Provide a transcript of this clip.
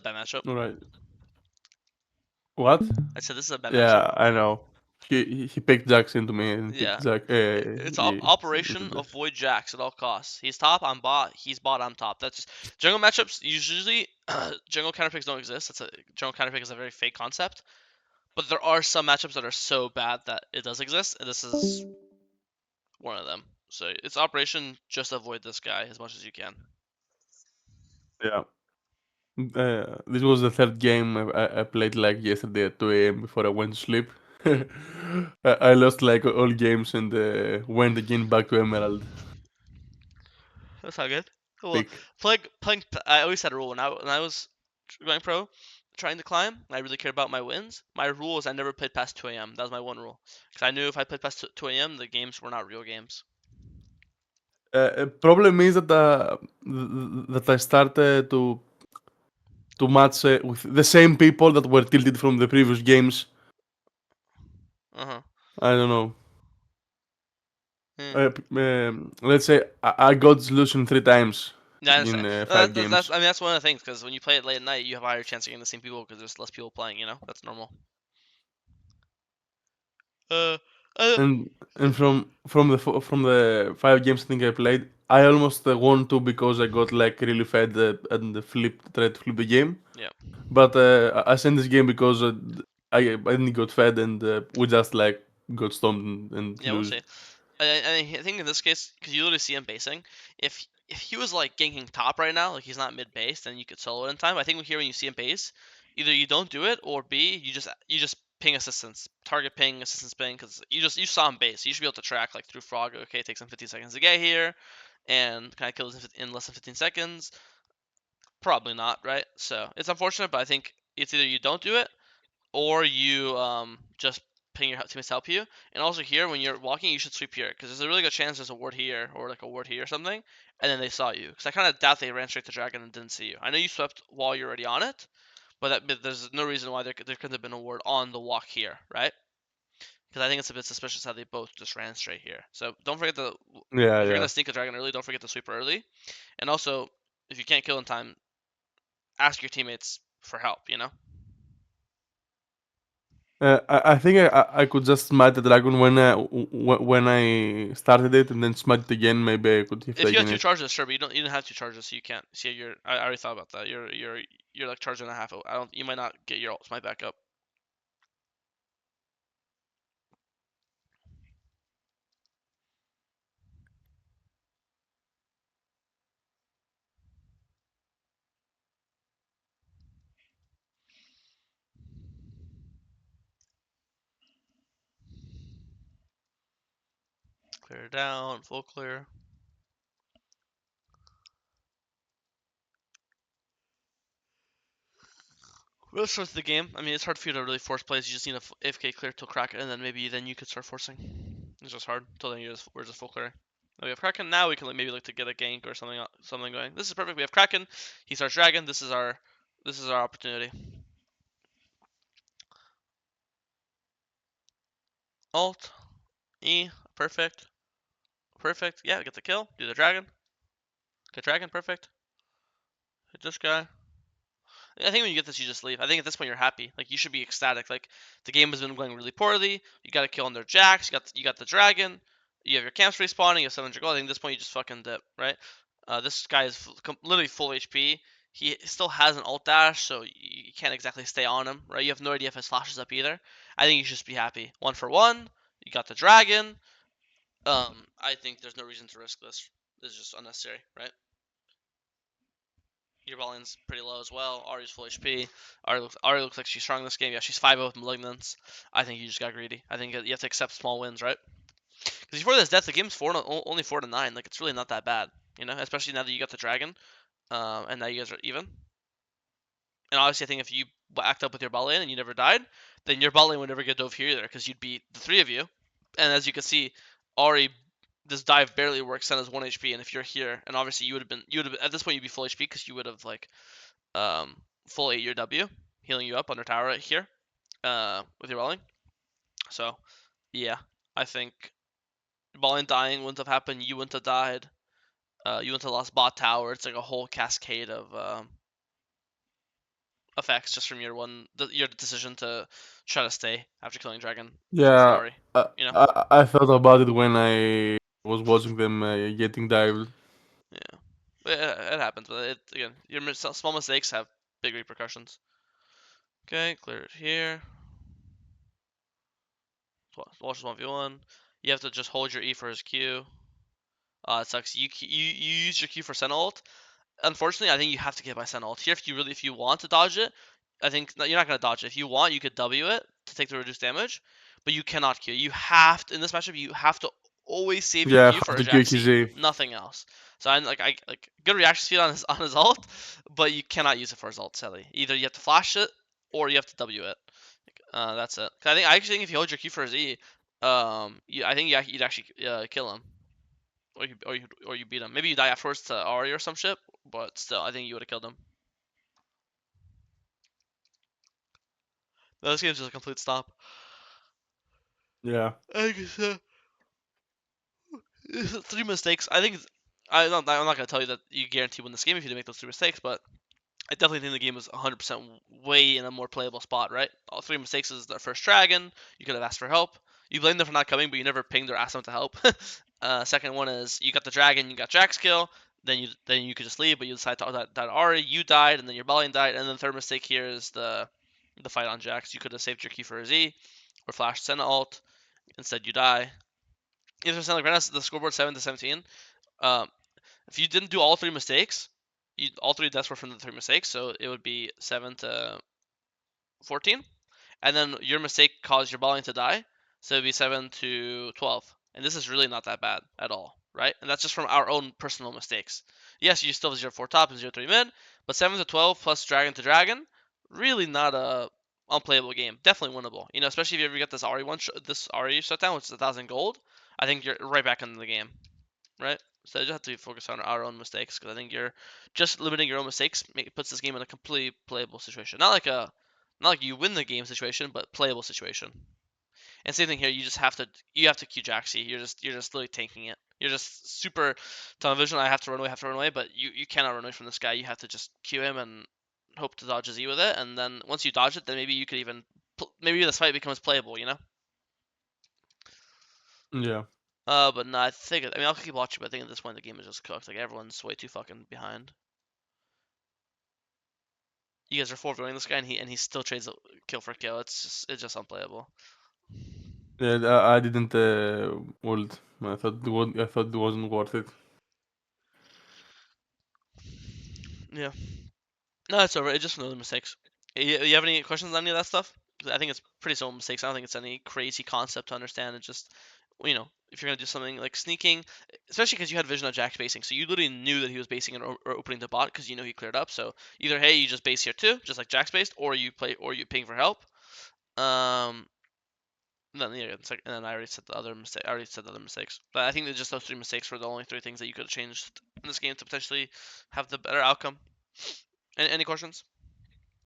Bad matchup. All right. What? I said this is a bad matchup. Yeah, I know. He picked Jax into me and Yeah. picked Jack. It's Into operation the. avoid Jax at all costs. He's top, I'm bot. He's bot, I'm top. That's just jungle matchups. Usually, jungle counter picks don't exist. That's a jungle counter pick is a very fake concept. But there are some matchups that are so bad that it does exist, and this is one of them. So it's operation just avoid this guy as much as you can. Yeah. This was the third game I played like yesterday at 2 a.m. before I went to sleep. Hmm. I lost like all games and went again back to Emerald. That's not good. Well, Pick. playing. I always had a rule when I was going pro, trying to climb. And I really cared about my wins. My rule is I never played past 2 a.m. That was my one rule, because I knew if I played past 2 a.m. the games were not real games. Problem is that that I started to match with the same people that were tilted from the previous games. Uh huh. I don't know. Hmm. Let's say I got solution 3 times Yeah, I in understand. No, 5 games. I mean, that's one of the things because when you play it late at night, you have a higher chance of getting the same people because there's less people playing. That's normal. Uh, uh, And from the 5 games I think I played, I almost won two because I got like really fed and tried to flip the game. yeah, But I sent this game because I didn't got fed and we just like got stomped and yeah, we'll lose. see. I think in this case, because you literally see him basing, if he was like ganking top right now, like he's not mid base, then you could solo it in time. I think here when you see him base, either you don't do it or B, you just ping assistance, target ping, assistance ping, because you saw him base. You should be able to track like through frog. Okay, it takes him 15 seconds to get here, and can I kill this in less than 15 seconds? Probably not, right? So it's unfortunate, but I think it's either you don't do it or you just ping your teammates to help you. And also here, when you're walking, you should sweep here because there's a really good chance there's a ward here or like a ward here or something, and then they saw you. Because I kind of doubt they ran straight to dragon and didn't see you. I know you swept while you're already on it, but there's no reason why there couldn't have been a ward on the walk here, right? Because I think it's a bit suspicious how they both just ran straight here. So don't forget to Yeah, if you're yeah. gonna sneak a dragon early, don't forget to sweep early. And also, if you can't kill in time, ask your teammates for help. I think I could just smite the dragon when I started it and then smite it again. Maybe I could have If you have taken two it. charges, sure, but you don't have two charges, so you can't. See, I already thought about that. You're like charge and a half. I don't. You might not get your ult smite back up. Clear down, full clear. Real start the game. I mean, it's hard for you to really force plays. You just need a AFK clear till Kraken, and then then you could start forcing. It's just hard. Till then, we're just full clearing. Now we have Kraken. Now we can maybe look to get a gank or something going. This is perfect. We have Kraken. He starts Dragon. This is our opportunity. Alt E perfect. Perfect. Yeah, get the kill. Do the Dragon. Get Dragon. Perfect. Hit this guy. I think when you get this, you just leave. I think at this point you're happy. Like you should be ecstatic. Like the game has been going really poorly. You got to kill on their jacks. You got the dragon. You have your camps respawning. You have 700 gold. I think at this point you just fucking dip, right? This guy is literally full HP. He still has an alt dash, so you can't exactly stay on him, right? You have no idea if his flash is up either. I think you should just be happy. One for one. You got the dragon. I think there's no reason to risk this. This is just unnecessary, right? Your Ballin's pretty low as well. Ari's full HP. Ari looks like she's strong in this game. Yeah, she's 5 with Malignance. I think you just got greedy. I think you have to accept small wins, right? Because before this death, the game's only 4-9. Like, it's really not that bad, especially now that you got the Dragon, and now you guys are even. And obviously, I think if you act up with your bot lane and you never died, then your bot lane would never get dove here either, because you'd beat the three of you. And as you can see, Ari, this dive barely works and has 1 HP, and if you're here, and obviously you would have at this point you'd be full HP because you would have like full 8 year W, healing you up under tower right here with your Welling. So, yeah, I think Balling dying wouldn't have happened. You wouldn't have died. You wouldn't have lost bot tower. It's like a whole cascade of effects just from your decision to try to stay after killing dragon with an Yeah, Ari. I, You know? I thought about it when I was watching them getting dived. Yeah, it happens. But it again, your small mistakes have big repercussions. Okay, clear it here. Watch 1v1. You have to just hold your E for his Q. It sucks. You use your Q for Sentinel ult. Unfortunately, I think you have to get by Sentinel ult here if you want to dodge it. I think you're not gonna dodge it. If you want, you could W it to take the reduced damage, but you cannot Q. You have to in this matchup. You have to always save your Yeah, Q have for a to Q Jax his E, E. nothing else. So I like good reaction speed on his ult, but you cannot use it for his ult, sadly. Either you have to flash it or you have to W it. That's it. 'Cause I actually think if you hold your Q for his E, I think you'd actually kill him, or you beat him. Maybe you die afterwards to Ari or some shit, but still, I think you would have killed him. No, this game's just a complete stop. Yeah. I guess, three mistakes. I think I'm not gonna tell you that you guarantee win this game if you make those three mistakes, but I definitely think the game was 100% way in a more playable spot, right? All three mistakes is their first dragon. You could have asked for help. You blame them for not coming, but you never pinged or asked them to help. Second one is you got the dragon, you got Jack's kill. Then you could just leave, but you decide to that Ari, you died, and then your Balian died. And then the third mistake here is the fight on Jax. You could have saved your key for a Z or flashed Senna ult. Instead, you die. If it's like right now, the scoreboard 7-17. Um, if you didn't do all three mistakes, all three deaths were from the three mistakes, so it would be 7-14. And then your mistake caused your Balian to die, so it'd be 7-12. And this is really not that bad at all, right? And that's just from our own personal mistakes. Yes, you still have 0-4 top and 0-3 mid, but 7-12 plus dragon to dragon, really not a unplayable game. Definitely winnable. You know, especially if you ever get this Ari shutdown, which is 1,000 gold. I think you're right back in the game, right? So you just have to focus on our own mistakes because I think you're just limiting your own mistakes puts this game in a completely playable situation. Not like you win the game situation, but playable situation. And same thing here. You have to Q Jaxi. You're just literally tanking it. You're just super tunnel vision. I have to run away, but you cannot run away from this guy. You have to just Q him and hope to dodge a Z with it. And then once you dodge it, then maybe you could even maybe this fight becomes playable. You know. Yeah. But no, I mean, I'll keep watching, but I think at this point the game is just cooked. Like everyone's way too fucking behind. You guys are 4 this guy, and he still trades a kill for kill. It's just unplayable. Yeah, I didn't ult. I thought it wasn't worth it. Yeah. No, it's over. It's just another mistakes. You have any questions on any of that stuff? 'Cause I think it's pretty simple mistakes. I don't think it's any crazy concept to understand. It's just, if you're gonna do something like sneaking, especially because you had vision of Jack's basing, so you literally knew that he was basing and or opening the bot because you know he cleared up. So either hey, you just base here too, just like Jack's based, or you ping for help. Um, then yeah, and then I already said the other mistake. I already said the other mistakes, but I think that just those three mistakes were the only three things that you could have changed in this game to potentially have the better outcome. Any questions?